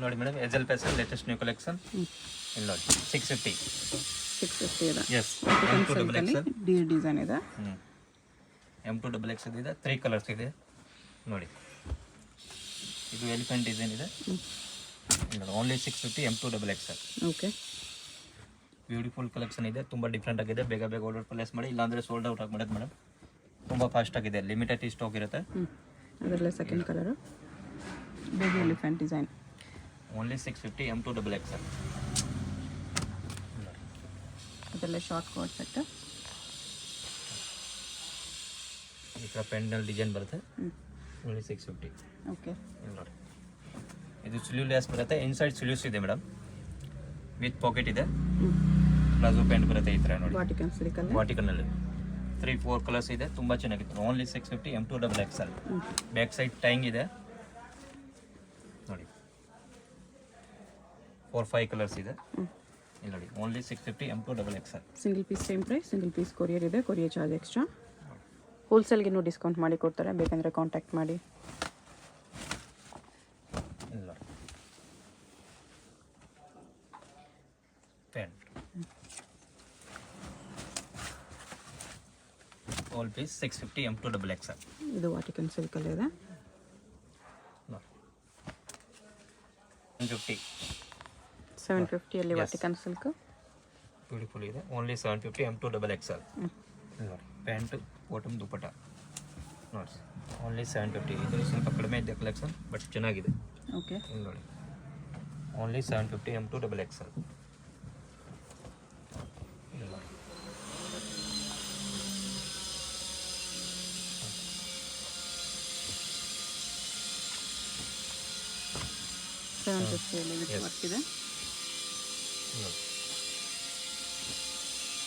ನೋಡಿ ಮೇಡಮ್ ಎಜಲ್ ಪೆಸಲ್ ಲೇಟೆಸ್ಟ್ ನ್ಯೂ ಕಲೆಕ್ಷನ್ ಇಲ್ಲಿ ನೋಡಿ 650 ಇದೆ. ಎಸ್ ಡಿ ಡಿಸೈನ್ ಇದೆ. M2XX ಇದೆ 3 ಕಲರ್ಸ್ ಇದೆ ನೋಡಿ. ಇದು ಎಲಿಫೆಂಟ್ ಡಿಸೈನ್ ಇದೆ only 650 M2XX. Okay, beautiful collection ಇದೆ, ತುಂಬ ಡಿಫ್ರೆಂಟ್ ಆಗಿದೆ. ಬೇಗ ಬೇಗ ಆರ್ಡರ್ ಪ್ಲೇಸ್ ಮಾಡಿ, ಇಲ್ಲಾಂದರೆ ಸೋಲ್ಡ್ ಔಟ್ ಆಗಿಬಿಡುತ್ತೆ ಮೇಡಮ್. ತುಂಬ ಫಾಸ್ಟ್ ಆಗಿದೆ, ಲಿಮಿಟೆಡ್ ಸ್ಟಾಕ್ ಇರುತ್ತೆ. ಅದರಲ್ಲೇ second colour baby elephant design only 650 M2XX. ಅದರಲ್ಲೇ ಶಾರ್ಟ್ ಕೋಟ್ ಸೆಟ್. ಈ ಥರ ಪೆಂಡಲ್ ಡಿಸೈನ್ ಬರುತ್ತೆ ಓನ್ಲಿ 650. ಓಕೆ, ನೋಡಿ ಇದು ಸ್ಲೀವ್ಲೆಸ್ ಬರುತ್ತೆ, ಇನ್ಸೈಡ್ ಸ್ಲೀವ್ಸ್ ಇದೆ ಮೇಡಮ್, ವಿತ್ ಪಾಕೆಟ್ ಇದೆ. ಪ್ಲಾಜೋ ಪ್ಯಾಂಟ್ ಬರುತ್ತೆ ಈ ಥರ ನೋಡಿ, ವಾಟಿಕನ್ ಸಿಲ್ಕಲ್ಲಿ. ವಾಟಿಕನಲ್ಲಿ 3-4 ಕಲರ್ಸ್ ಇದೆ, ತುಂಬ ಚೆನ್ನಾಗಿತ್ತು. Only 650 M2XX. ಬ್ಯಾಕ್ ಸೈಡ್ ಟೈಂಗ್ ಇದೆ ನೋಡಿ, 4-5 ಕಲರ್ಸ್ ಇದೆ ಇಲ್ಲಿ ನೋಡಿ. Only 650 M2XX. Single piece same price, single piece courier ಇದೆ, ಕೊರಿಯರ್ ಚಾರ್ಜ್ ಎಕ್ಸ್ಟ್ರಾ. ಹೋಲ್ಸೇಲ್ಗೆ ಇನ್ನೂ ಡಿಸ್ಕೌಂಟ್ ಮಾಡಿ ಕೊಡ್ತಾರೆ, ಬೇಕಂದರೆ ಕಾಂಟ್ಯಾಕ್ಟ್ ಮಾಡಿ. ಇಲ್ಲ ಪ್ಯಾಂಟ್ ಆಲ್ ಪೀಸ್ 650 M2XX. ಇದು ವಾಟಿಕನ್ ಸಿಲ್ಕಲ್ಲಿ ಇದೆ. 750 ಅಲ್ಲಿ ವಾಟಿಕನ್ ಸಿಲ್ಕ್ ಬ್ಯೂಟಿಫುಲ್ ಇದೆ, ಓನ್ಲಿ 750 M2XX. ನೋಡಿ ಪ್ಯಾಂಟ್ ಬಾಟಮ್ ದುಪಟ್ಟ ನೋಡಿ, ಓನ್ಲಿ 750. ಇದು ಸ್ವಲ್ಪ ಕಡಿಮೆ ಇದೆ ಕಲೆಕ್ಷನ್, ಬಟ್ ಚೆನ್ನಾಗಿದೆ. ಓಕೆ, ನೋಡಿ ಓನ್ಲಿ 750 M2XX. ವರ್ಕ್ ಇದೆ.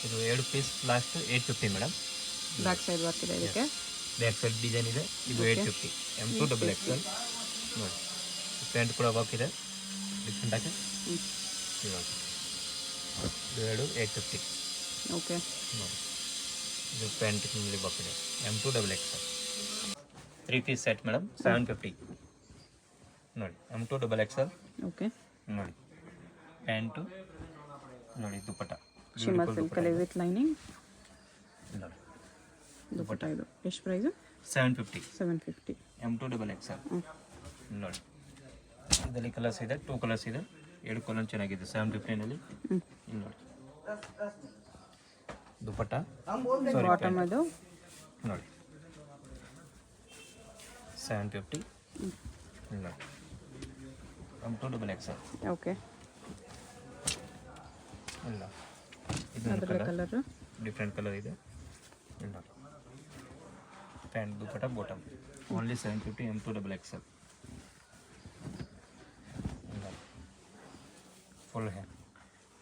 ಇದು 2 piece last 850 madam. Back side work ಇದೆ ಇದಕ್ಕೆ, ಬ್ಯಾಕ್ ಸೈಡ್ ಡಿಸೈನ್ ಇದೆ. ಇದು 850 M2XX. ನೋಡಿ ಪ್ಯಾಂಟ್ ಕೂಡ ವರ್ಕ್ ಇದೆ ಡಿಫ್ರೆಂಟ್ ಆಗಿ. ಇದು 850. ಓಕೆ, ನೋಡಿ ಇದು ಪ್ಯಾಂಟ್ ನಿಮ್ಮಲ್ಲಿ ವರ್ಕ್ ಇದೆ M2XX. 3 ಪೀಸ್ ಸೆಟ್ ಮೇಡಮ್ 750 ನೋಡಿ, M2XX. ಓಕೆ, ನೋಡಿ ಪ್ಯಾಂಟು ನೋಡಿ, ದುಪಟ್ಟ ಶಿಮ್ಮರ್ ಸಿಲ್ಕಲ್ಲಿ ವಿತ್ ಲೈನಿಂಗ್. ನೋಡಿ ದುಪಟ್ಟ ಇದು ಎಷ್ಟು ಪ್ರೈಸು? 750 750 M2XX. ನೋಡಿ ಇದರಲ್ಲಿ ಕಲರ್ಸ್ ಇದೆ, 2 ಕಲರ್ಸ್ ಇದೆ, 2 ಕಲರ್ ಚೆನ್ನಾಗಿದೆ 750ನಲ್ಲಿ. ಇಲ್ಲಿ ನೋಡಿ ದುಪಟ್ಟ ಬಾಟಮ್ ಅದು ನೋಡಿ 750. ನೋಡಿ M2XX. ಓಕೆ, ಇಲ್ಲ ಇದೊಂದು ಅದರ ಕಲರ್ ಕಲರು ಡಿಫ್ರೆಂಟ್ ಕಲರ್ ಇದೆ. ಇಲ್ಲ pant dupatta bottom only 750 M2XX. Full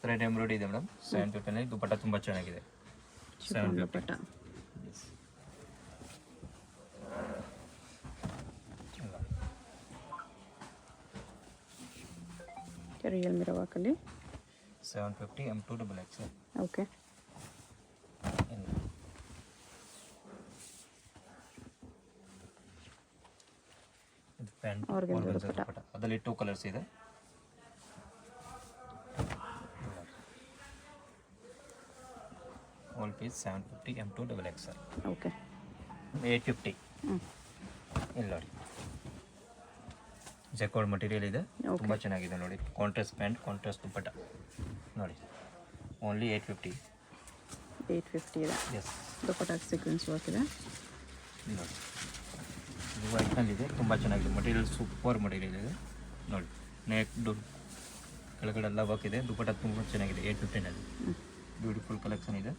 thread embroidery ಇದೆ ಮೇಡಮ್ 750ನಲ್ಲಿ. ದುಪಟ್ಟ ತುಂಬ ಚೆನ್ನಾಗಿದೆ 750. ದುಪಟ್ಟ. ರಿಯಲ್ ಮಿರರ್ ವರ್ಕಲ್ಲಿ 750 M2XX. ಓಕೆ, ಇದು ಪ್ಯಾಂಟ್ Organza ದುಪಟ್ಟ. ದುಪಟ್ಟ ಅದರಲ್ಲಿ 2 ಕಲರ್ಸ್ ಇದೆ. All piece 750 M2XX. ಓಕೆ, 850. ಇಲ್ಲ ನೋಡಿ ಜೆಕೋರ್ಡ್ ಮಟೀರಿಯಲ್ ಇದೆ, ತುಂಬ ಚೆನ್ನಾಗಿದೆ ನೋಡಿ. ಕಾಂಟ್ರಾಸ್ಟ್ ಪ್ಯಾಂಟ್, ಕಾಂಟ್ರಾಸ್ಟ್ ದುಪಟ್ಟ ನೋಡಿ, ಓನ್ಲಿ 850. 850 ಇದೆ. ಎಸ್ ದುಪಟ್ಟ ಸೀಕ್ವೆನ್ಸ್ ವರ್ಕ್ ಇದೆ. ನೋಡಿ ಇದು ವೈಟ್ನಲ್ಲಿದೆ, ತುಂಬ ಚೆನ್ನಾಗಿದೆ ಮಟೀರಿಯಲ್, ಸೂಪರ್ ಮಟೀರಿಯಲ್ ಇದೆ ನೋಡಿ. ನೆಕ್ ಕೆಳಗಡೆ ಎಲ್ಲ ವರ್ಕ್ ಇದೆ, ದುಪಟ್ಟ ತುಂಬ ಚೆನ್ನಾಗಿದೆ 850ನಲ್ಲಿ. ಬ್ಯೂಟಿಫುಲ್ ಕಲೆಕ್ಷನ್ ಇದೆ.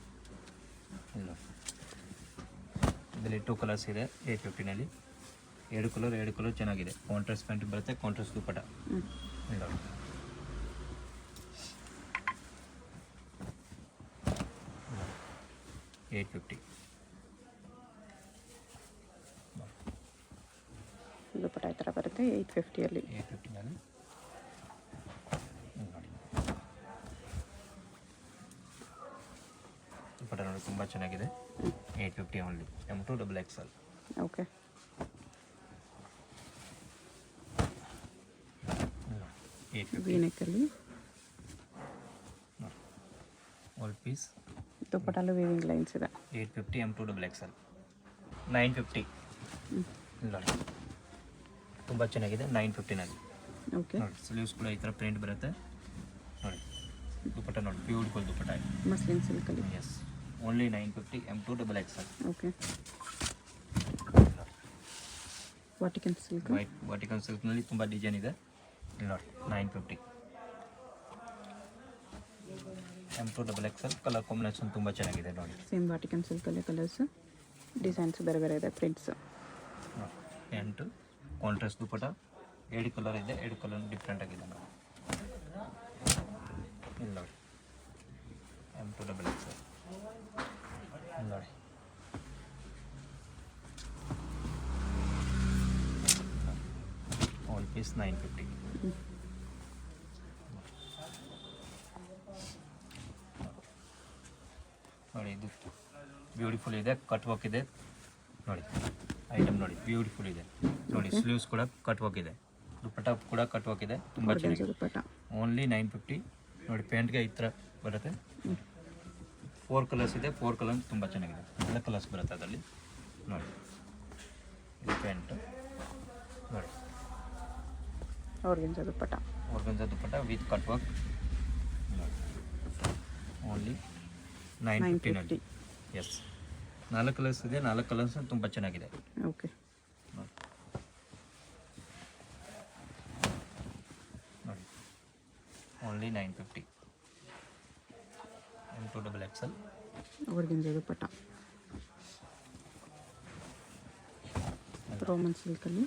ಇಲ್ಲ ಇದರಲ್ಲಿ 2 ಕಲರ್ಸ್ ಇದೆ 850ನಲ್ಲಿ. 2 ಕಲರ್ ಚೆನ್ನಾಗಿದೆ. ಕಾಂಟ್ರಾಸ್ಟ್ ಪ್ಯಾಂಟ್ ಬರುತ್ತೆ, ಕಾಂಟ್ರಾಸ್ಟ್ ದುಪಟ್ಟ. ಇಲ್ಲ 850. ದುಪಟ್ಟ ಈ ಥರ ಬರುತ್ತೆ 850ಅಲ್ಲಿ. 850ನಲ್ಲಿ ನೋಡಿ ದುಪಟ್ಟ ನೋಡಿ, ತುಂಬ ಚೆನ್ನಾಗಿದೆ 850 ಓನ್ಲಿ M2XX. ಓಕೆ, 850 ವಿ ನೆಕ್ಕಲ್ಲಿ ಆಲ್ ಪೀಸ್ ದುಪ್ಪಟ್ಟಲ್ಲೂ ವೀವಿಂಗ್ ಲೈನ್ಸ್ ಇದೆ. 850 M2 ಡಬಲ್ XL 950 ನೋಡಿ ತುಂಬ ಚೆನ್ನಾಗಿದೆ 950ನಲ್ಲಿ ಓಕೆ. ನೋಡಿ ಸ್ಲೀವ್ಸ್ ಕೂಡ ಈ ಥರ ಪ್ರಿಂಟ್ ಬರುತ್ತೆ ನೋಡಿ ದುಪ್ಪಟ್ಟ ನೋಡಿ ಬ್ಯೂಟಿಫುಲ್ ದುಪ್ಪಟ್ಟ ಇದೆ ಮಸ್ಲಿನ್ ಸಿಲ್ಕಲ್ಲಿ. Yes only 950 M2 double XL okay. Vatican silk. White Vatican ಸಿಲ್ಕ್ನಲ್ಲಿ ತುಂಬ ಡಿಸೈನ್ ಇದೆ ನೋಡಿ 950 M2 double XL colour combination ತುಂಬ ಚೆನ್ನಾಗಿದೆ ನೋಡಿ ಸೇಮ್ ವಾಟಿಕನ್ ಸಿಲ್ಕಲ್ಲೇ ಕಲರ್ಸ್ ಡಿಸೈನ್ಸ್ ಬೇರೆ ಬೇರೆ ಇದೆ ಪ್ರಿಂಟ್ಸ್. ಪ್ಯಾಂಟು ಕಾಂಟ್ರಾಸ್ಟ್ ದುಪ್ಪಟ್ಟ 2 ಕಲರ್ ಇದೆ 2 ಕಲರ್ ಡಿಫ್ರೆಂಟ್ ಆಗಿದೆ ನೋಡಿ ಇಲ್ಲಿ ನೋಡಿ M2 ಡಬಲ್ XL ನೋಡಿ ಆಲ್ ಪೀಸ್ 950 ನೋಡಿ ಇದು ಬ್ಯೂಟಿಫುಲ್ ಇದೆ ಕಟ್ ವರ್ಕ್ ಇದೆ ನೋಡಿ ಐಟಮ್ ನೋಡಿ ಬ್ಯೂಟಿಫುಲ್ ಇದೆ ನೋಡಿ ಸ್ಲೀವ್ಸ್ ಕೂಡ ಕಟ್ ವರ್ಕ್ ಇದೆ ದುಪ್ಪಟ್ಟ ಕೂಡ ಕಟ್ ವರ್ಕ್ ಇದೆ ತುಂಬ ಚೆನ್ನಾಗಿದೆ ದುಪ್ಪಟ್ಟ ಓನ್ಲಿ 950 ನೋಡಿ ಪ್ಯಾಂಟ್ಗೆ ಈ ಥರ ಬರುತ್ತೆ 4 ಕಲರ್ಸ್ ಇದೆ 4 ಕಲರ್ ತುಂಬ ಚೆನ್ನಾಗಿದೆ ಎಲ್ಲ ಕಲರ್ಸ್ ಬರುತ್ತೆ ಅದರಲ್ಲಿ ನೋಡಿ ಇದು ಪ್ಯಾಂಟ್ ನೋಡಿ organza dupatta. Organza dupatta with cut work only 950 yes 4 colours ಇದೆ 4 ಕಲರ್ಸ್ ತುಂಬ ಚೆನ್ನಾಗಿದೆ ಓಕೆ. ನೋಡಿ ನೋಡಿ only 950 M2 double XL organza dupatta. Roman ಸಿಲ್ಕಲ್ಲಿ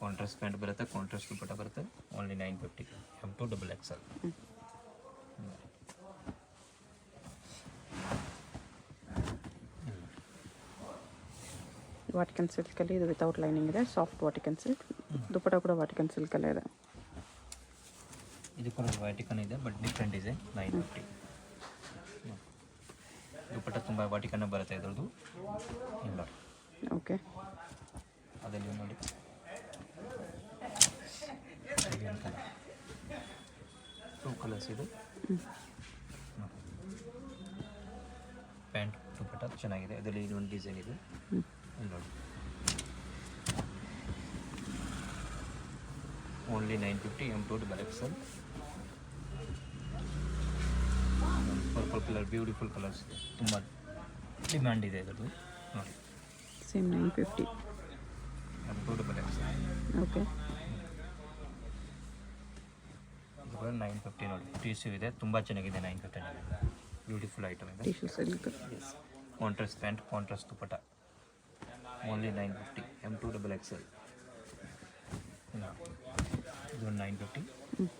ಕಾಂಟ್ರಾಸ್ಟ್ ಪ್ಯಾಂಟ್ ಬರುತ್ತೆ ಕಾಂಟ್ರಾಸ್ಟ್ ದುಪ್ಪಟ್ಟ ಬರುತ್ತೆ only 950 M2 double XL Vatican ಸಿಲ್ಕಲ್ಲಿ ಇದು ವಿತೌಟ್ ಲೈನಿಂಗ್ ಇದೆ ಸಾಫ್ಟ್ ವಾಟಿಕನ್ ಸಿಲ್ಕ್. ದುಪ್ಪಟ್ಟ ಕೂಡ ವಾಟಿಕನ್ ಸಿಲ್ಕಲ್ಲೇ ಇದೆ. ಇದು ಕೂಡ ವಾಟಿಕನ್ ಇದೆ ಬಟ್ ಡಿಫ್ರೆಂಟ್ ಇದೆ 950 ದುಪ್ಪಟ್ಟ ತುಂಬ ವಾಟಿಕನ್ ಬರುತ್ತೆ ಇದ್ರದ್ದು ಇಲ್ಲ ಓಕೆ. ಅದರಲ್ಲಿ ನೋಡಿ ಟೂ ಕಲರ್ಸ್ ಇದು ಪ್ಯಾಂಟ್ ದುಪ್ಪಟ್ಟ ಚೆನ್ನಾಗಿದೆ ಅದರಲ್ಲಿ ಇದೊಂದು ಡಿಸೈನ್ ಇದೆ ಇಲ್ಲಿ ನೋಡಿ only 950 M2 double XL purple colour beautiful colours ಇದೆ ತುಂಬ ಡಿಮ್ಯಾಂಡ್ ಇದೆ ಇದರದ್ದು ನೋಡಿ same 950 M2 double XL okay. ಇದು ಕೂಡ 950 ನೋಡಿ ಟಿಶ್ಯೂ ಇದೆ ತುಂಬ ಚೆನ್ನಾಗಿದೆ 950 ಬ್ಯೂಟಿಫುಲ್ ಐಟಮ್ ಇದೆ tissue silk. Contrast pant contrast dupatta only 950 M2 double XL ಇದು 950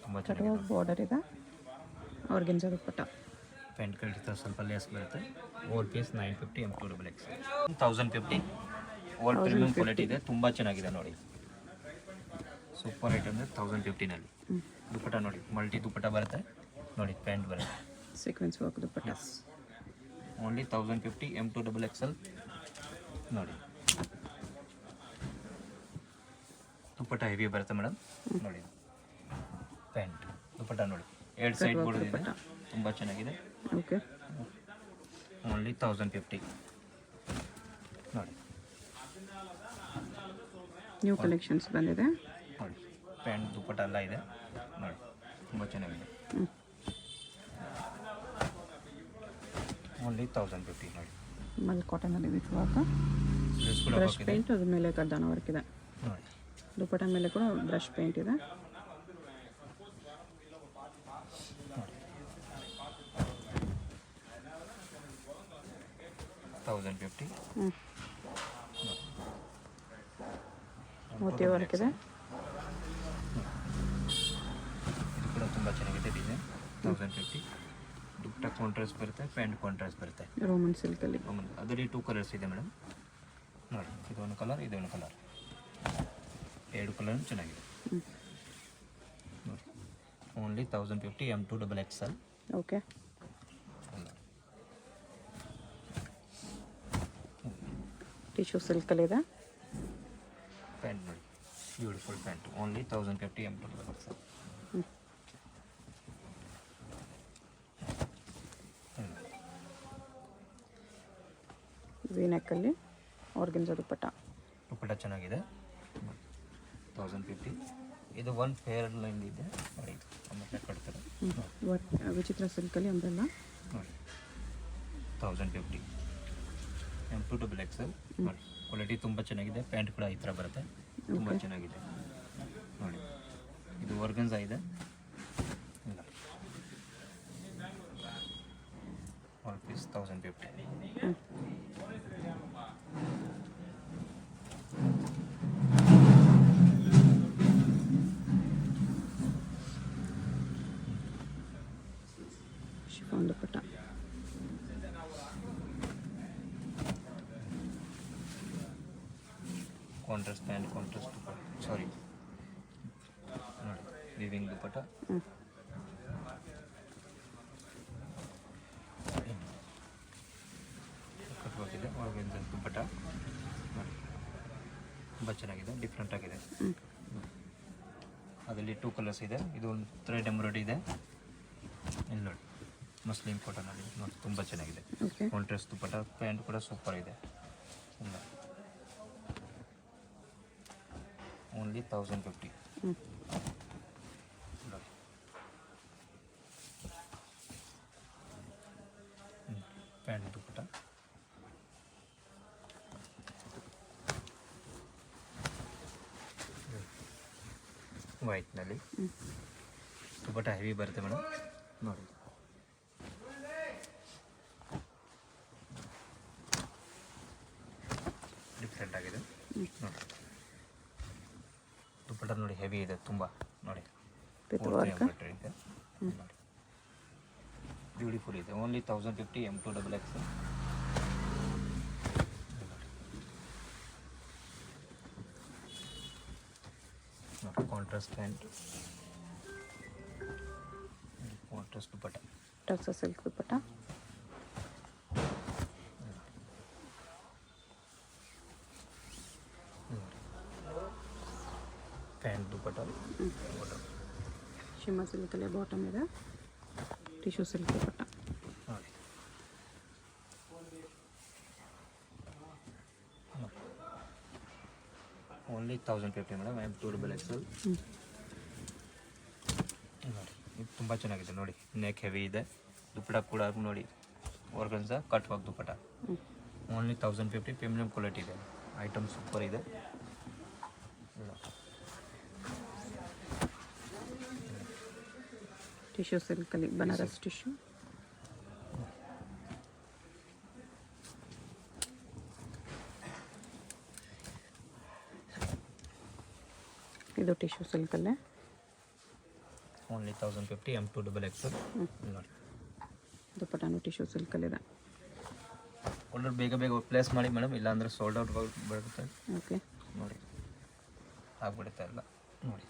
ತುಂಬ ಚೆನ್ನಾಗಿದೆ ಬಾರ್ಡರ್ ಇದೆ ಆರ್ಗೆನ್ಜಾ ದುಪ್ಪಟ್ಟ. ಪ್ಯಾಂಟ್ ಕಳಿತ ಸ್ವಲ್ಪ ಲೇಸ್ ಬರುತ್ತೆ ಓಲ್ ಪೀಸ್ 950 M2 ಡಬಲ್ XL 1050 ಓಲ್ ಪ್ರೀಮಿಯಂ ಕ್ವಾಲಿಟಿ ಇದೆ ತುಂಬ ಚೆನ್ನಾಗಿದೆ ನೋಡಿ ಸೂಪರ್ ಐಟಮ್ ಇದೆ 1050ನಲ್ಲಿ ದುಪ್ಪಟ್ಟ ನೋಡಿ ಮಲ್ಟಿ ದುಪ್ಪಟ್ಟ ಬರುತ್ತೆ ನೋಡಿ ಪ್ಯಾಂಟ್ ಬರುತ್ತೆ sequence work dupatta. Only 1050 M2 double XL ನೋಡಿ ದುಪ್ಪಟ್ಟ ಹೆವಿ ಬರುತ್ತೆ ಮೇಡಮ್ ನೋಡಿ ಪ್ಯಾಂಟ್ ದುಪ್ಪಟ್ಟ ನೋಡಿ 2 ಸೈಡ್ ಬೋರ್ಡ್ ಇದೆ ತುಂಬ ಚೆನ್ನಾಗಿದೆ ಓಕೆ. ಓನ್ಲಿ 1050 ನೋಡಿ ನ್ಯೂ ಕಲೆಕ್ಷನ್ಸ್ ಬಂದಿದೆ ನೋಡಿ ಪ್ಯಾಂಟ್ ದುಪ್ಪಟ್ಟ ಎಲ್ಲ ಇದೆ ನೋಡಿ ತುಂಬ ಚೆನ್ನಾಗಿದೆ ಓನ್ಲಿ 1050 ನೋಡಿ ಮಲ್ ಕಾಟನಲ್ಲಿ ವಿತ್ ವರ್ಕ್ ಸ್ಲೀವ್ಸ್ ಕೂಡ ಬ್ರಷ್ ಹಾಕಿದೆ ಪೇಂಟ್ ಅದ್ರ ಮೇಲೆ ಕರ್ದಾನ ವರ್ಕ್ ಇದೆ. ನೋಡಿ ದುಪ್ಪಟ್ಟ ಮೇಲೆ ಕೂಡ ಬ್ರಷ್ ಪೇಂಟ್ ಇದೆ. ಮೋತಿ ವರ್ಕ್ ಇದೆ. ಇದು ಕೂಡ ತುಂಬ ಚೆನ್ನಾಗಿದೆ ಡಿಸೈನ್ 1050 ದುಪ್ಪಟ್ಟ ಕಾಂಟ್ರಾಸ್ಟ್ ಬರುತ್ತೆ ಪ್ಯಾಂಟ್ ಕಾಂಟ್ರಾಸ್ಟ್ ಬರುತ್ತೆ ರೋಮನ್ ಸಿಲ್ಕಲ್ಲಿ. ಅದರಲ್ಲಿ 2 ಕಲರ್ಸ್ ಇದೆ ಮೇಡಮ್ ನೋಡಿ ಇದೊಂದು ಕಲರ್ ಇದೊಂದು ಕಲರ್ 2 ಕಲರ್ ಚೆನ್ನಾಗಿದೆ ನೋಡಿ only 1050 M2 double XL okay. Tissue ಸಿಲ್ಕಲ್ಲಿದೆ. ಪ್ಯಾಂಟ್ ನೋಡಿ beautiful pant only 1050 M2 double XL ನೆಕ್ಕಲ್ಲಿ ಆರ್ಗೆನ್ಸಾ ದುಪ್ಪಟ್ಟ. ದುಪ್ಪಟ್ಟ ಚೆನ್ನಾಗಿದೆ 1050. ಇದು ಒಂದು ಫೇರ್ ಲೈನ್ ಇದೆ ನೋಡಿ, ಆಮೇಲೆ ಕೊಡ್ತಾರೆ ವಿಚಿತ್ರ ಸಿಲ್ಕಲ್ಲಿ ಅಂಬ್ರೆಲ್ಲ ನೋಡಿ 1050. M2XL ನೋಡಿ, ಕ್ವಾಲಿಟಿ ತುಂಬ ಚೆನ್ನಾಗಿದೆ. ಪ್ಯಾಂಟ್ ಕೂಡ ಈ ಥರ ಬರುತ್ತೆ, ತುಂಬ ಚೆನ್ನಾಗಿದೆ ನೋಡಿ. ಇದು ಆರ್ಗನ್ಸಾ ಇದೆ, ಇಲ್ಲ ಆಲ್ ಪೀಸ್ 1050. ಶಿಫಾನ್ ದುಪ್ಪಟ್ಟ. ಕಾಂಟ್ರಾಸ್ಟ್ ಪ್ಯಾಂಟ್, ಕಾಂಟ್ರಾಸ್ಟ್ ದುಪ್ಪಟ್ಟ, ಸಾರಿ ನೋಡಿ ವಿವಿಂಗ್ ದುಪ್ಪಟ್ಟ. ಕಟ್ಬೋಗಿದೆ ಆರ್ಗನ್ಸಾ ದುಪ್ಪಟ್ಟ ನೋಡಿ, ತುಂಬ ಚೆನ್ನಾಗಿದೆ, ಡಿಫ್ರೆಂಟ್ ಆಗಿದೆ. ಅದರಲ್ಲಿ 2 ಕಲರ್ಸ್ ಇದೆ. ಇದು ಒಂದು ಥ್ರೆಡ್ ಎಂಬ್ರಾಯ್ಡ್ರಿ ಇದೆ, ಇಲ್ಲಿ ನೋಡಿ ಮಸ್ಲಿನ್ ಕಾಟನಲ್ಲಿ ನೋಡಿ, ತುಂಬ ಚೆನ್ನಾಗಿದೆ. ಕಾಂಟ್ರಾಸ್ಟ್ ದುಪ್ಪಟ್ಟ, ಪ್ಯಾಂಟ್ ಕೂಡ ಸೂಪರ್ ಇದೆ. ಇಲ್ಲ ಓನ್ಲಿ 1050. ಪ್ಯಾಂಟ್ ದುಪ್ಪಟ್ಟ ವೈಟ್ನಲ್ಲಿ, ದುಪ್ಪಟ್ಟ ಹೆವಿ ಬರುತ್ತೆ ಮೇಡಮ್ ನೋಡಿ. ಡಿಫ್ರೆಂಟ್ ಆಗಿದೆ ನೋಡಿ. ದುಪ್ಪಟ್ಟ ನೋಡಿ ಹೆವಿ ಇದೆ ತುಂಬ ನೋಡಿ, ಎಂಬ್ರಾಯ್ಡ್ರಿ ಇದೆ ನೋಡಿ, ಬ್ಯೂಟಿಫುಲ್ ಇದೆ. Only 1050. M2XL. Contrast pant, contrast dupatta, ಟಕ್ಸ silk dupatta. Pant dupatta, shimmer ಸಿಲ್ಕಲ್ಲಿ ಬಾಟಮ್ ಇದೆ, ಟಿಶ್ಯೂ ಸಿಲ್ಕ್ ದುಪ್ಪಟ್ಟ ನೋಡಿ. Only 1050 madam. M2XL ನೋಡಿ, ಇದು ತುಂಬ ಚೆನ್ನಾಗಿದೆ ನೋಡಿ. ನೆಕ್ ಹೆವಿ ಇದೆ, ದುಪ್ಪಟ್ಟ ಕೂಡ ನೋಡಿ organza cut work dupatta. Only 1050. Premium quality ಇದೆ, ಐಟಮ್ ಸೂಪರ್ ಇದೆ. ಟಿಶ್ಯೂ ಸಿಲ್ಕಲ್ಲಿ ಬನಾರಸ್ ಟಿಶ್ಯೂ. ಇದು ಟಿಶ್ಯೂ ಸಿಲ್ಕಲ್ಲೇ ಓನ್ಲಿ 1050. M2XL ನೋಡಿ. ದುಪ್ಪಟ್ಟನು ಟಿಶ್ಯೂ ಸಿಲ್ಕಲ್ಲಿದೆ. ಆರ್ಡರ್ ಬೇಗ ಬೇಗ ಪ್ಲೇಸ್ ಮಾಡಿ ಮೇಡಮ್, ಇಲ್ಲಾಂದರೆ ಸೋಲ್ಡ್ ಔಟ್ ಬರುತ್ತೆ. ಓಕೆ ನೋಡಿ ಆಗ್ಬಿಡುತ್ತೆ ಎಲ್ಲ ನೋಡಿ.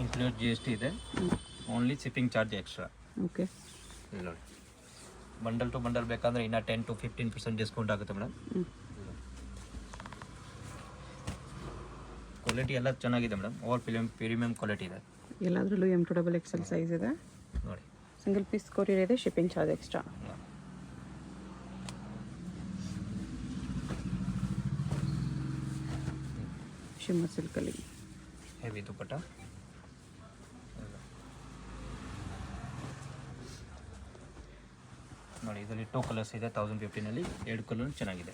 ಇನ್ಕ್ಲೂಡ್ GST ಇದೆ, only shipping charge extra. Okay ಇಲ್ಲಿ ನೋಡಿ, ಬಂಡಲ್ ಟು ಬಂಡಲ್ ಬೇಕಂದರೆ ಇನ್ನೂ 10 to 15% ಡಿಸ್ಕೌಂಟ್ ಆಗುತ್ತೆ ಮೇಡಮ್. ಕ್ವಾಲಿಟಿ ಎಲ್ಲ ಚೆನ್ನಾಗಿದೆ ಮೇಡಮ್, ಓವರ್ ಪ್ರೀಮಿಯಂ ಕ್ವಾಲಿಟಿ ಇದೆ. ಎಲ್ಲದರಲ್ಲೂ M2XL ಸೈಜ್ ಇದೆ ನೋಡಿ. ಸಿಂಗಲ್ ಪೀಸ್ ಕೊರಿಯರ್ ಇದೆ, ಶಿಪ್ಪಿಂಗ್ ಚಾರ್ಜ್ ಎಕ್ಸ್ಟ್ರಾ. ಶಿಮ್ಮ ಸಿಲ್ಕಲ್ಲಿ ಹೆವಿ ದುಪ್ಪಟ್ಟ ನೋಡಿ. ಇದರಲ್ಲಿ 2 ಕಲರ್ಸ್ ಇದೆ 1050ನಲ್ಲಿ, 2 ಕಲರ್ ಚೆನ್ನಾಗಿದೆ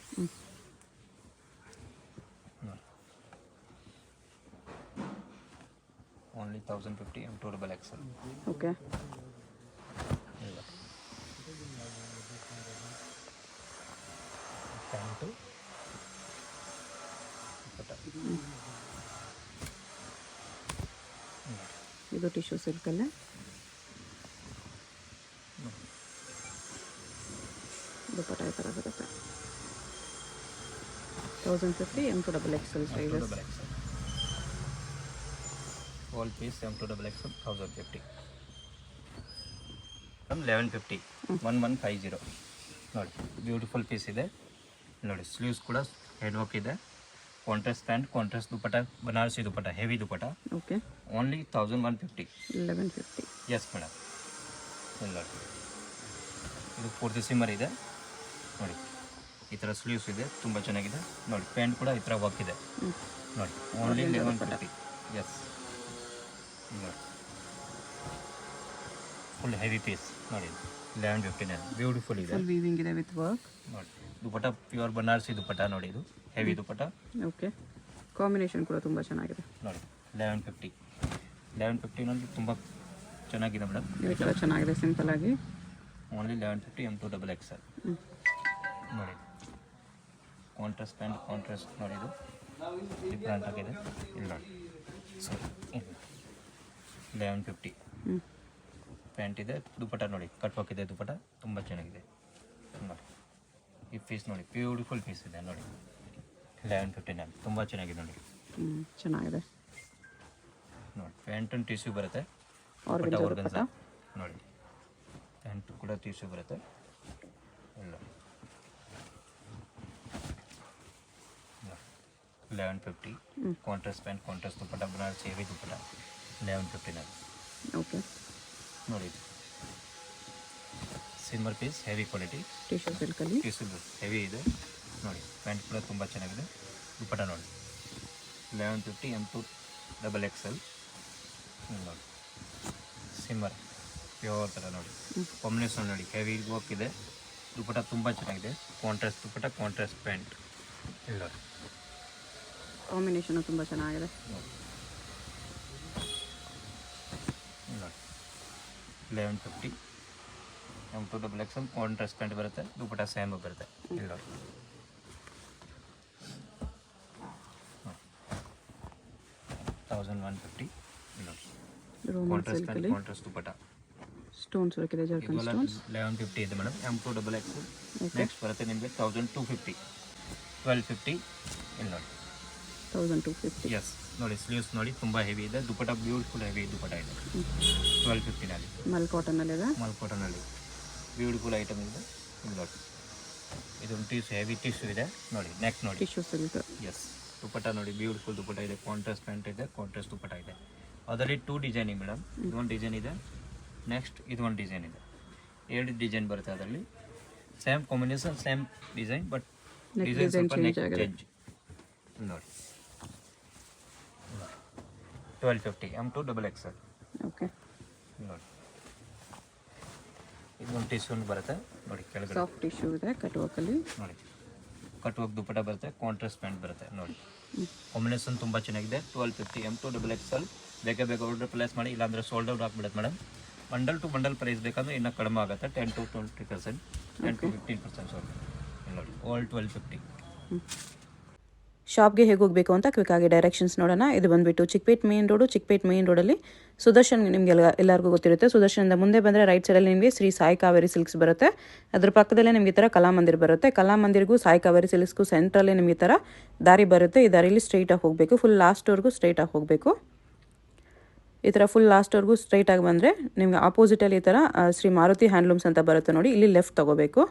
ನೋಡಿ. ಓನ್ಲಿ 1050. M2XL. ಓಕೆ ಪ್ಯಾಂಟು ಇದು ಟಿಶ್ಯೂ ಸಿಲ್ಕಲ್ಲೇ ದುಪ್ಪಟ್ಟ ಈ ಥರ ಬರುತ್ತೆ. 1050. M2XL sizes. All piece M2XL 1050. 1150. 1150 ನೋಡಿ. ಬ್ಯೂಟಿಫುಲ್ ಪೀಸ್ ಇದೆ ನೋಡಿ. ಸ್ಲೀವ್ಸ್ ಕೂಡ ಹೆಡ್ ವರ್ಕ್ ಇದೆ. Contrast pant, contrast dupatta, Banarasi dupatta, heavy dupatta. Okay only 1150. 1150. Yes madam. ಇಲ್ಲ ಇದು ಪೂರ್ತಿ ಸಿಮ್ಮರ್ ಇದೆ ನೋಡಿ. ಈ ಥರ ಸ್ಲೀವ್ಸ್ ಇದೆ, ತುಂಬ ಚೆನ್ನಾಗಿದೆ ನೋಡಿ. ಪ್ಯಾಂಟ್ ಕೂಡ ಈ ಥರ ವರ್ಕ್ ಇದೆ ನೋಡಿ. ಓನ್ಲಿ 1150. ಎಸ್ ನೋಡಿ, ಫುಲ್ ಹೆವಿ ಪೀಸ್ ನೋಡಿ. 1150 ಬ್ಯೂಟಿಫುಲ್ ಇದೆ. ಫುಲ್ ವೀವಿಂಗ್ ಇದೆ ವಿತ್ ವರ್ಕ್ ನೋಡಿ. ದುಪಟ್ಟ ಪ್ಯೂರ್ ಬನಾರಸಿ ದುಪಟ್ಟ ನೋಡಿ. ಇದು ಹೆವಿ ದುಪಟ್ಟ. ಓಕೆ, ಕಾಂಬಿನೇಷನ್ ಕೂಡ ತುಂಬ ಚೆನ್ನಾಗಿದೆ ನೋಡಿ. 1150 ನೋಡಿ, ತುಂಬ ಚೆನ್ನಾಗಿದೆ ಮೇಡಮ್. ಈ ಥರ ಚೆನ್ನಾಗಿದೆ ಸಿಂಪಲ್ ಆಗಿ. ಓನ್ಲಿ 1150 M2XXL ನೋಡಿ. ಕಾಂಟ್ರಾಸ್ಟ್ ಪ್ಯಾಂಟ್, ಕಾಂಟ್ರಾಸ್ಟ್ ನೋಡಿ. ಇದು ಡಿಫ್ರೆಂಟ್ ಆಗಿದೆ ಇಲ್ಲಿ ನೋಡಿ. ಸೊ 1150 ಪ್ಯಾಂಟ್ ಇದೆ. ದುಪಟ್ಟ ನೋಡಿ, ಕಟ್ ವರ್ಕ್ ಇದೆ ದುಪಟ್ಟ, ತುಂಬ ಚೆನ್ನಾಗಿದೆ ನೋಡಿ. ಈ ಪೀಸ್ ನೋಡಿ, ಬ್ಯೂಟಿಫುಲ್ ಪೀಸ್ ಇದೆ ನೋಡಿ. 1150 ತುಂಬ ಚೆನ್ನಾಗಿದೆ ನೋಡಿ. ಚೆನ್ನಾಗಿದೆ ನೋಡಿ. ಪ್ಯಾಂಟ್ ಟಿಶ್ಯೂ ಬರುತ್ತೆ, ಆರ್ಗನ್ಜಾ ಆರ್ಗನ್ಜಾ ನೋಡಿ. ಪ್ಯಾಂಟ್ ಕೂಡ ಟಿಶ್ಯೂ ಬರುತ್ತೆ ಇಲ್ಲ. 1150 contrast pant, contrast dupatta, Banarasi heavy dupatta 1150 okay ನೋಡಿ. Shimmer piece, heavy quality tissue ಸಿಲ್ಕಲ್ಲಿ. ಟಿಶ್ಯೂ ಹೆವಿ ಇದೆ ನೋಡಿ. ಪ್ಯಾಂಟ್ ಕೂಡ ತುಂಬ ಚೆನ್ನಾಗಿದೆ. ದುಪಟ್ಟ ನೋಡಿ 1150 M2XXL ನೋಡಿ. ಸಿಮ್ಮರ್ ಪ್ಯೂರ್ ಥರ ನೋಡಿ. ಕಾಂಬಿನೇಷನ್ ನೋಡಿ, ಹೆವಿ ವರ್ಕ್ ಇದೆ. ದುಪಟ್ಟ ತುಂಬ ಚೆನ್ನಾಗಿದೆ. ಕಾಂಟ್ರಾಸ್ಟ್ ದುಪಟ್ಟ, ಕಾಂಟ್ರಾಸ್ಟ್ ಪ್ಯಾಂಟ್ ಇಲ್ಲ ಕಾಂಬಿನೇಷನು ತುಂಬ ಚೆನ್ನಾಗಿದೆ ನೋಡಿ. 1150 M2XXL ಕಾಂಟ್ರಾಸ್ಟ್ ಪ್ಯಾಂಟ್ ಬರುತ್ತೆ. ದುಪಟ್ಟ ಸೇಮ್ ಬರುತ್ತೆ ಇಲ್ಲ. 1150 ರೋಮನ್ ಕಾಂಟ್ರಾಸ್ಟ್ ಪ್ಯಾಂಟ್, ಸಿಲ್ಕಲ್ಲಿ ಕಾಂಟ್ರಾಸ್ಟ್ ದುಪಟ್ಟ. ಸ್ಟೋನ್ಸ್ ವರ್ಕ್ ಇದೆ, ಜರ್ಕನ್ ಇದೆಲ್ಲ ಸ್ಟೋನ್ಸ್. 1150 ಇದೆ ಮೇಡಮ್. M2XXL ನೆಕ್ಸ್ಟ್ ಬರುತ್ತೆ ನಿಮಗೆ 1250 1250 ಇಲ್ಲಿ ನೋಡಿ. 1250. ಎಸ್ ನೋಡಿ. ಸ್ಲೀವ್ಸ್ ನೋಡಿ, ತುಂಬ ಹೆವಿ ಇದೆ. ದುಪಟ್ಟ ಬ್ಯೂಟಿಫುಲ್ ಹೆವಿ ದುಪಟ್ಟ ಇದೆ 1250 ಮಲ್ ಕಾಟನಲ್ಲಿದೆ. ಮಲ್ ಕಾಟನಲ್ಲಿ ಬ್ಯೂಟಿಫುಲ್ ಐಟಮ್ ಇದೆ ಇಲ್ಲಿ ನೋಡಿ. ಇದೊಂದು ಟಿಶ್ಯೂ, ಹೆವಿ ಟಿಶ್ಯೂ ಇದೆ ನೋಡಿ. ನೆಕ್ ನೋಡಿ. Tissue silk. ಎಸ್ ದುಪಟ್ಟ ನೋಡಿ, ಬ್ಯೂಟಿಫುಲ್ ದುಪಟ್ಟ ಇದೆ. ಕಾಂಟ್ರಾಸ್ಟ್ ಪ್ಯಾಂಟ್ ಇದೆ, ಕಾಂಟ್ರಾಸ್ಟ್ ದುಪಟ್ಟ ಇದೆ. ಅದರಲ್ಲಿ 2 ಡಿಸೈನ್ ಇದೆ ಮೇಡಮ್. ಇದೊಂದು ಡಿಸೈನ್ ಇದೆ, ನೆಕ್ಸ್ಟ್ ಇದೊಂದು ಡಿಸೈನ್ ಇದೆ. 2 ಡಿಸೈನ್ ಬರುತ್ತೆ ಅದರಲ್ಲಿ. Same combination, same design, but design ಸ್ವಲ್ಪ ನೆಕ್ ಚೇಂಜ್ ನೋಡಿ. 1250 M2XXL ಓಕೆ, ನೋಡಿ. ಇದೊಂದು ಟಿಶ್ಯೂ ಬರುತ್ತೆ ನೋಡಿ. ಕೆಳಗಡೆ ಸಾಫ್ಟ್ ಟಿಶ್ಯೂ ಇದೆ, ಕಟ್ ವರ್ಕಲ್ಲಿ ನೋಡಿ. ಕಟ್ ವರ್ಕ್ ದುಪಟ್ಟ ಬರುತ್ತೆ, ಕಾಂಟ್ರಾಸ್ಟ್ ಪ್ಯಾಂಟ್ ಬರುತ್ತೆ ನೋಡಿ. ಕಾಂಬಿನೇಷನ್ ತುಂಬ ಚೆನ್ನಾಗಿದೆ. 1250 M2XXL ಬೇಗ ಬೇಗ ಆರ್ಡರ್ ಪ್ಲೇಸ್ ಮಾಡಿ, ಇಲ್ಲಾಂದರೆ ಸೋಲ್ಡ್ ಔಟ್ ಆಗಿಬಿಡುತ್ತೆ madam. Bundle to bundle price ಬೇಕಂದ್ರೆ ಇನ್ನೂ ಕಡಿಮೆ ಆಗುತ್ತೆ. 10 to 20%, 10 to 15% ಸೋಲ್ಡ್ ನೋಡಿ. ಆಲ್ 1250. ಶಾಪ್ಗೆ ಹೇಗೆ ಹೋಗಬೇಕು ಅಂತ ಕ್ವಿಕ್ಕಾಗಿ ಡೈರೆಕ್ಷನ್ಸ್ ನೋಡೋಣ. ಇದು ಬಂದುಬಿಟ್ಟು Chickpet main road. Chickpet main ರೋಡಲ್ಲಿ ಸುದರ್ಶನ್ ನಿಮಗೆಲ್ಲ ಎಲ್ಲರಿಗೂ ಗೊತ್ತಿರುತ್ತೆ. ಸುದರ್ಶನದಿಂದ ಮುಂದೆ ಬಂದರೆ ರೈಟ್ ಸೈಡಲ್ಲಿ ನಿಮಗೆ ಶ್ರೀ ಸಾಯಿ ಕಾವೇರಿ ಸಿಲ್ಕ್ಸ್ ಬರುತ್ತೆ. ಅದ್ರ ಪಕ್ಕದಲ್ಲೇ ನಿಮಗೆ ಈ ಥರ ಕಲಾಮಂದಿರ್ ಬರುತ್ತೆ. ಕಲಾಮಂದಿರ್ಗೂ ಸಾಯಿ ಕಾವೇರಿ ಸಿಲ್ಕ್ಸ್ಗೂ ಸೆಂಟ್ರಲ್ಲೇ ನಿಮಗೆ ಈ ಥರ ದಾರಿ ಬರುತ್ತೆ. ಈ ದಾರಿಯಲ್ಲಿ ಸ್ಟ್ರೈಟಾಗಿ ಹೋಗಬೇಕು, ಫುಲ್ ಲಾಸ್ಟ್ವರೆಗೂ ಸ್ಟ್ರೈಟಾಗಿ ಹೋಗಬೇಕು. ಈ ಥರ ಫುಲ್ ಲಾಸ್ಟ್ವರೆಗೂ ಸ್ಟ್ರೈಟಾಗಿ ಬಂದರೆ ನಿಮಗೆ ಆಪೋಸಿಟಲ್ಲಿ ಈ ಥರ ಶ್ರೀ ಮಾರುತಿ ಹ್ಯಾಂಡ್ಲೂಮ್ಸ್ ಅಂತ ಬರುತ್ತೆ ನೋಡಿ. ಇಲ್ಲಿ ಲೆಫ್ಟ್ ತೊಗೋಬೇಕು.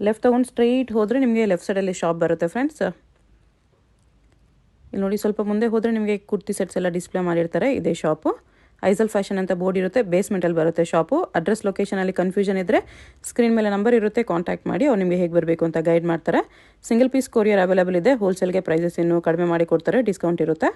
ಲೆಫ್ಟ್ ತೊಗೊಂಡು ಸ್ಟ್ರೈಟ್ ಹೋದರೆ ನಿಮಗೆ ಲೆಫ್ಟ್ ಸೈಡಲ್ಲಿ ಶಾಪ್ ಬರುತ್ತೆ ಫ್ರೆಂಡ್ಸ್. ಇಲ್ಲಿ ನೋಡಿ, ಸ್ವಲ್ಪ ಮುಂದೆ ಹೋದರೆ ನಿಮಗೆ ಕುರ್ತಿ ಸೆಟ್ಸ್ ಎಲ್ಲ ಡಿಸ್ಪ್ಲೇ ಮಾಡಿರ್ತಾರೆ. ಇದೇ ಶಾಪು. ಐಸಲ್ ಫ್ಯಾಷನ್ ಅಂತ ಬೋರ್ಡ್ ಇರುತ್ತೆ, ಬೇಸ್ಮೆಂಟಲ್ಲಿ ಬರುತ್ತೆ ಶಾಪು. ಅಡ್ರೆಸ್ ಲೊಕೇಶನಲ್ಲಿ ಕನ್ಫ್ಯೂಷನ್ ಇದ್ದರೆ ಸ್ಕ್ರೀನ್ ಮೇಲೆ ನಂಬರ್ ಇರುತ್ತೆ, ಕಾಂಟ್ಯಾಕ್ಟ್ ಮಾಡಿ. ಅವ್ರು ನಿಮಗೆ ಹೇಗೆ ಬರಬೇಕು ಅಂತ ಗೈಡ್ ಮಾಡ್ತಾರೆ. ಸಿಂಗಲ್ ಪೀಸ್ ಕೊರಿಯರ್ ಅವೈಲೇಬಲ್ ಇದೆ. ಹೋಲ್ಸೇಲ್ಗೆ ಪ್ರೈಸಸ್ ಇನ್ನೂ ಕಡಿಮೆ ಮಾಡಿ ಕೊಡ್ತಾರೆ, ಡಿಸ್ಕೌಂಟ್ ಇರುತ್ತೆ.